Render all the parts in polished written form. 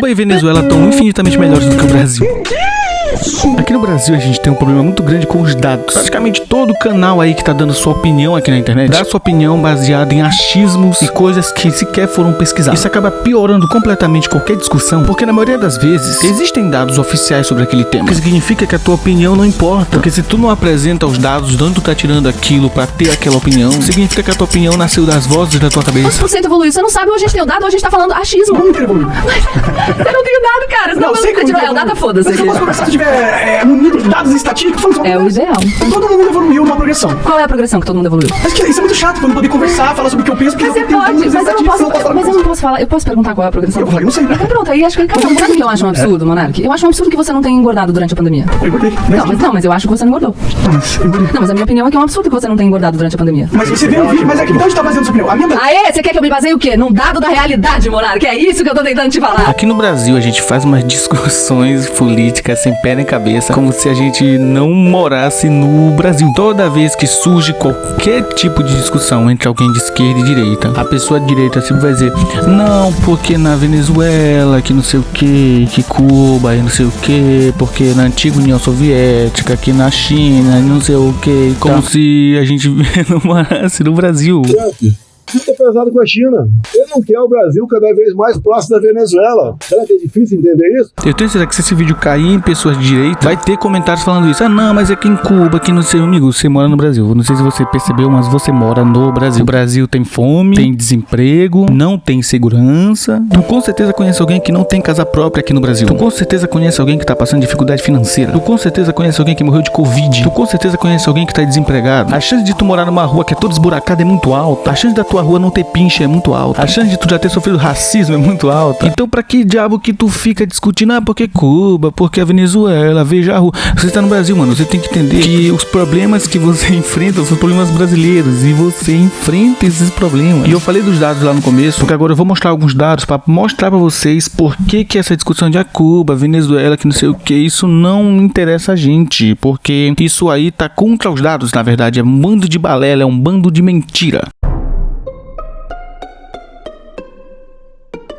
Cuba e Venezuela estão infinitamente melhores do que o Brasil. Aqui no Brasil a gente tem um problema muito grande com os dados. Praticamente todo canal aí que tá dando sua opinião aqui na internet dá sua opinião baseada em achismos e coisas que sequer foram pesquisadas. Isso acaba piorando completamente qualquer discussão, porque na maioria das vezes existem dados oficiais sobre aquele tema, o que significa que a tua opinião não importa, porque se tu não apresenta os dados de onde tu tá tirando aquilo pra ter aquela opinião, significa que a tua opinião nasceu das vozes da tua cabeça. Quantos por cento evoluiu? Você não sabe, ou a gente tem o dado ou a gente tá falando achismo. Como que evoluiu? Eu não tenho dado, cara. Não, sei como é o dado, foda-se. Mas se eu posso conversar, se tiver munido de dados estatísticos, é o ideal. Todo mundo evoluiu numa progressão. Qual é a progressão que todo mundo evoluiu? Mas que isso é muito chato, pra eu não poder conversar, falar sobre o que eu penso, porque mas você pode, mas eu não posso falar. Eu posso perguntar qual é a progressão? Eu falei, não sei. Então pronto, aí acho que acabou. Sabe o que eu acho um absurdo, Monark? Eu acho um absurdo que você não tenha engordado durante a pandemia. Eu engordei. Mas eu acho que você não engordou. Não, mas a minha opinião é que é um absurdo que você não tenha engordado durante a pandemia. Mas você vê o vídeo, mas é que onde tá baseando sua opinião? A minha... Aê, você quer que eu me baseie o quê? Num dado da realidade, Monark? É isso que eu tô tentando te falar. Aqui no Brasil a gente faz umas discussões políticas sem pé nem cabeça, como se a gente não morasse no Brasil. Toda vez que surge qualquer tipo de discussão entre alguém de esquerda e direita, a pessoa de direita sempre vai dizer: não, porque na Venezuela, que não sei o que Cuba, e não sei o que, porque na antiga União Soviética, aqui na China, não sei o que, como se a gente não morasse no Brasil. Fica pesado com a China. Ele não quer o Brasil cada vez mais próximo da Venezuela. Será que é difícil entender isso? Eu tenho certeza que se esse vídeo cair em pessoas de direita, vai ter comentários falando isso. Ah, não, mas é que em Cuba, que não sei, amigo, você mora no Brasil. Não sei se você percebeu, mas você mora no Brasil. O Brasil tem fome, tem desemprego, não tem segurança. Tu com certeza conhece alguém que não tem casa própria aqui no Brasil. Tu com certeza conhece alguém que tá passando dificuldade financeira. Tu com certeza conhece alguém que morreu de Covid. Tu com certeza conhece alguém que tá desempregado. A chance de tu morar numa rua que é toda esburacada é muito alta. A chance da tua rua não ter pinche é muito alta. A chance de tu já ter sofrido racismo é muito alta. Então pra que diabo que tu fica discutindo? Ah, porque Cuba, porque a Venezuela, veja a rua. Você tá no Brasil, mano, você tem que entender que os problemas que você enfrenta são problemas brasileiros e você enfrenta esses problemas. E eu falei dos dados lá no começo, porque agora eu vou mostrar alguns dados pra mostrar pra vocês por que essa discussão de Cuba, Venezuela, que não sei o que, isso não interessa a gente, porque isso aí tá contra os dados, na verdade, é um bando de balela, é um bando de mentira.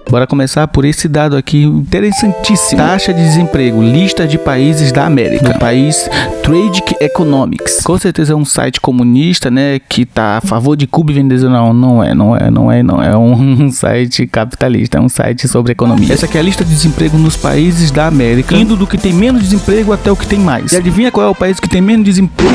Bora começar por esse dado aqui interessantíssimo. Taxa de desemprego, lista de países da América. No país Trade Economics. Com certeza é um site comunista, né, que tá a favor de Cuba e Venezuela. Não é um site capitalista, é um site sobre economia. Essa aqui é a lista de desemprego nos países da América, indo do que tem menos desemprego até o que tem mais. E adivinha qual é o país que tem menos desemprego?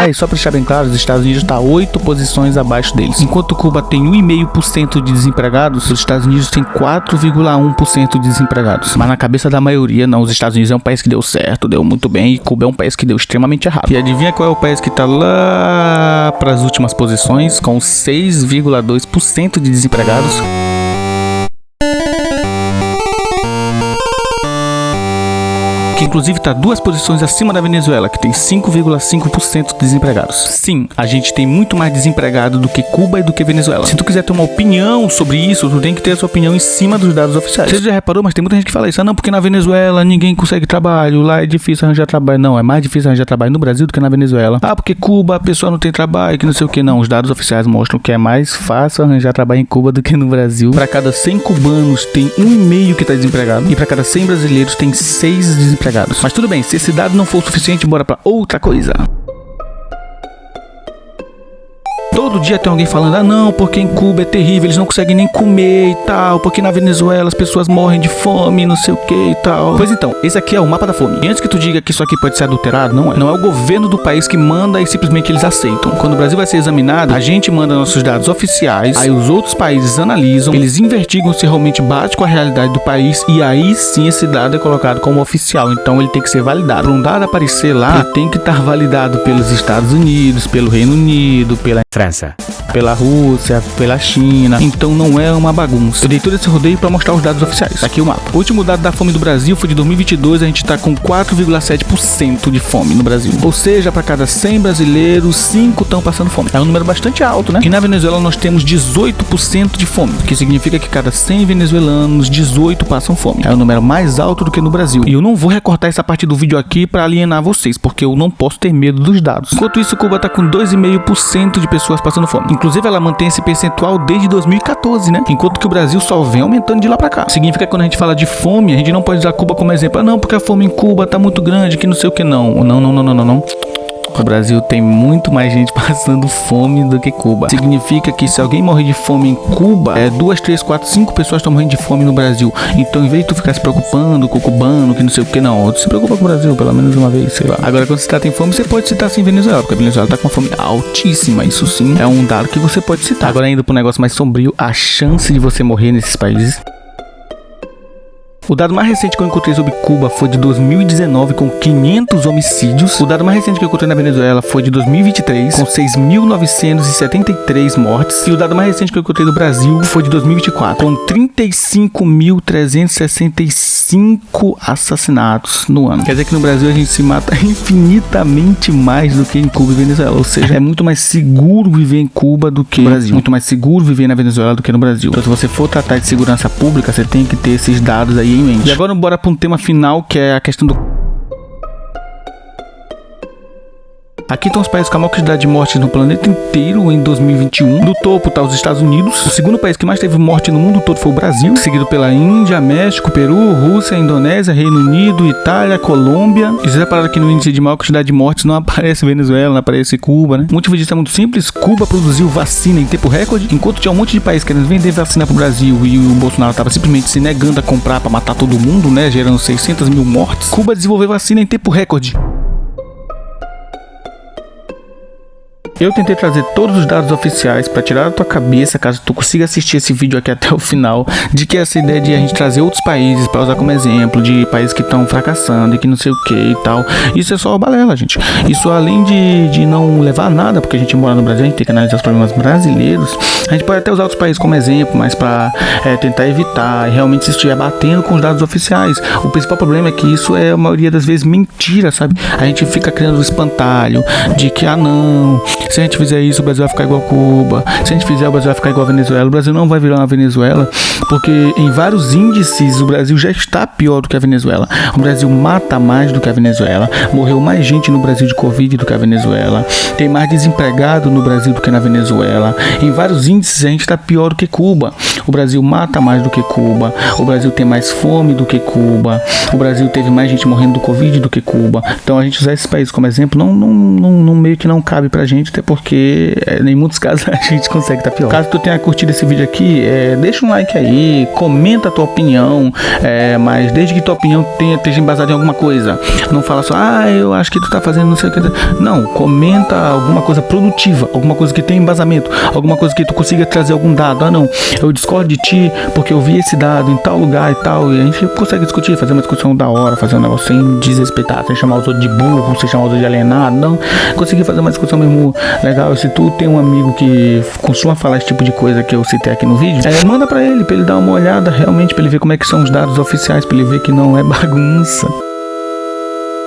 E só para deixar bem claro, os Estados Unidos está 8 posições abaixo deles. Enquanto Cuba tem 1,5% de desempregados, os Estados Unidos tem 4,1% de desempregados. Mas na cabeça da maioria, não, os Estados Unidos é um país que deu certo, deu muito bem, e Cuba é um país que deu extremamente errado. E adivinha qual é o país que está lá para as últimas posições, com 6,2% de desempregados? Que inclusive está 2 posições acima da Venezuela, que tem 5,5% de desempregados. Sim, a gente tem muito mais desempregado do que Cuba e do que Venezuela. Se tu quiser ter uma opinião sobre isso, tu tem que ter a sua opinião em cima dos dados oficiais. Você já reparou, mas tem muita gente que fala isso. Ah, não, porque na Venezuela ninguém consegue trabalho, lá é difícil arranjar trabalho. Não, é mais difícil arranjar trabalho no Brasil do que na Venezuela. Ah, porque Cuba a pessoa não tem trabalho, que não sei o que. Não, os dados oficiais mostram que é mais fácil arranjar trabalho em Cuba do que no Brasil. Para cada 100 cubanos tem 1,5 que está desempregado, e para cada 100 brasileiros tem 6 desempregados. Mas tudo bem, se esse dado não for o suficiente, bora pra outra coisa. Todo dia tem alguém falando: ah não, porque em Cuba é terrível, eles não conseguem nem comer e tal, porque na Venezuela as pessoas morrem de fome, não sei o que e tal. Pois então, esse aqui é o mapa da fome. E antes que tu diga que isso aqui pode ser adulterado, não é. Não é o governo do país que manda e simplesmente eles aceitam. Quando o Brasil vai ser examinado, a gente manda nossos dados oficiais, aí os outros países analisam, eles investigam se realmente bate com a realidade do país, e aí sim esse dado é colocado como oficial. Então ele tem que ser validado. Para um dado aparecer lá, ele tem que estar validado pelos Estados Unidos, pelo Reino Unido, pela França. pela Rússia, pela China. Então não é uma bagunça. Eu dei todo esse rodeio para mostrar os dados oficiais. Aqui o mapa. O último dado da fome do Brasil foi de 2022, a gente tá com 4,7% de fome no Brasil. Ou seja, para cada 100 brasileiros, 5 estão passando fome. É um número bastante alto, né? E na Venezuela nós temos 18% de fome, que significa que cada 100 venezuelanos, 18 passam fome. É um número mais alto do que no Brasil. E eu não vou recortar essa parte do vídeo aqui para alienar vocês, porque eu não posso ter medo dos dados. Enquanto isso, Cuba tá com 2,5% de pessoas passando fome. Inclusive, ela mantém esse percentual desde 2014, né? Enquanto que o Brasil só vem aumentando de lá pra cá. Significa que quando a gente fala de fome, a gente não pode usar Cuba como exemplo. Ah, não, porque a fome em Cuba tá muito grande, que não sei o que não. Não. O Brasil tem muito mais gente passando fome do que Cuba. Significa que se alguém morrer de fome em Cuba, 2, 3, 4, 5 pessoas estão morrendo de fome no Brasil. Então, em vez de tu ficar se preocupando com o cubano, que não sei o que, não, tu se preocupa com o Brasil, pelo menos uma vez, sei lá. Agora, quando você tá em fome, você pode citar assim Venezuela, porque a Venezuela tá com uma fome altíssima. Isso sim é um dado que você pode citar. Agora, indo pro negócio mais sombrio, a chance de você morrer nesses países. O dado mais recente que eu encontrei sobre Cuba foi de 2019, com 500 homicídios. O dado mais recente que eu encontrei na Venezuela foi de 2023, com 6.973 mortes. E o dado mais recente que eu encontrei no Brasil foi de 2024, com 35.365 assassinatos no ano. Quer dizer que no Brasil a gente se mata infinitamente mais do que em Cuba e Venezuela. Ou seja, é muito mais seguro viver em Cuba do que no Brasil. Muito mais seguro viver na Venezuela do que no Brasil. Então, se você for tratar de segurança pública, você tem que ter esses dados aí em mente. E agora bora para um tema final, que é a questão do... Aqui estão os países com a maior quantidade de mortes no planeta inteiro em 2021. Do topo tá os Estados Unidos. O segundo país que mais teve morte no mundo todo foi o Brasil, seguido pela Índia, México, Peru, Rússia, Indonésia, Reino Unido, Itália, Colômbia. E vocês repararam que no índice de maior quantidade de mortes não aparece Venezuela, não aparece Cuba, né? O motivo disso é muito simples. Cuba produziu vacina em tempo recorde, enquanto tinha um monte de país querendo vender vacina pro Brasil e o Bolsonaro tava simplesmente se negando a comprar para matar todo mundo, né? Gerando 600 mil mortes. Cuba desenvolveu vacina em tempo recorde. Eu tentei trazer todos os dados oficiais para tirar da tua cabeça, caso tu consiga assistir esse vídeo aqui até o final, de que essa ideia de a gente trazer outros países para usar como exemplo, de países que estão fracassando e que não sei o que e tal, isso é só balela, gente. Isso, além de não levar a nada, porque a gente mora no Brasil, a gente tem que analisar os problemas brasileiros, a gente pode até usar outros países como exemplo, mas para tentar evitar e realmente se estiver batendo com os dados oficiais. O principal problema é que isso é a maioria das vezes mentira, sabe? A gente fica criando um espantalho de que, não, se a gente fizer isso, o Brasil vai ficar igual a Cuba. Se a gente fizer, o Brasil vai ficar igual a Venezuela. O Brasil não vai virar uma Venezuela, porque em vários índices o Brasil já está pior do que a Venezuela. O Brasil mata mais do que a Venezuela. Morreu mais gente no Brasil de Covid do que a Venezuela. Tem mais desempregado no Brasil do que na Venezuela. Em vários índices a gente está pior do que Cuba. O Brasil mata mais do que Cuba. O Brasil tem mais fome do que Cuba. O Brasil teve mais gente morrendo do Covid do que Cuba. Então a gente usar esse país como exemplo não meio que não cabe pra gente, até porque em muitos casos a gente consegue estar pior. Caso tu tenha curtido esse vídeo aqui, deixa um like aí, comenta a tua opinião, mas desde que tua opinião esteja embasada em alguma coisa. Não fala só, eu acho que tu tá fazendo não sei o que. Não, comenta alguma coisa produtiva, alguma coisa que tenha embasamento, alguma coisa que tu consiga trazer algum dado. Não, eu discordo de ti porque eu vi esse dado em tal lugar e tal, e a gente consegue discutir, fazer uma discussão da hora, fazer um negócio sem desrespeitar, sem chamar os outros de burro, sem chamar os outros de alienado, não, conseguir fazer uma discussão mesmo legal. Se tu tem um amigo que costuma falar esse tipo de coisa que eu citei aqui no vídeo, manda pra ele dar uma olhada realmente, pra ele ver como é que são os dados oficiais, pra ele ver que não é bagunça.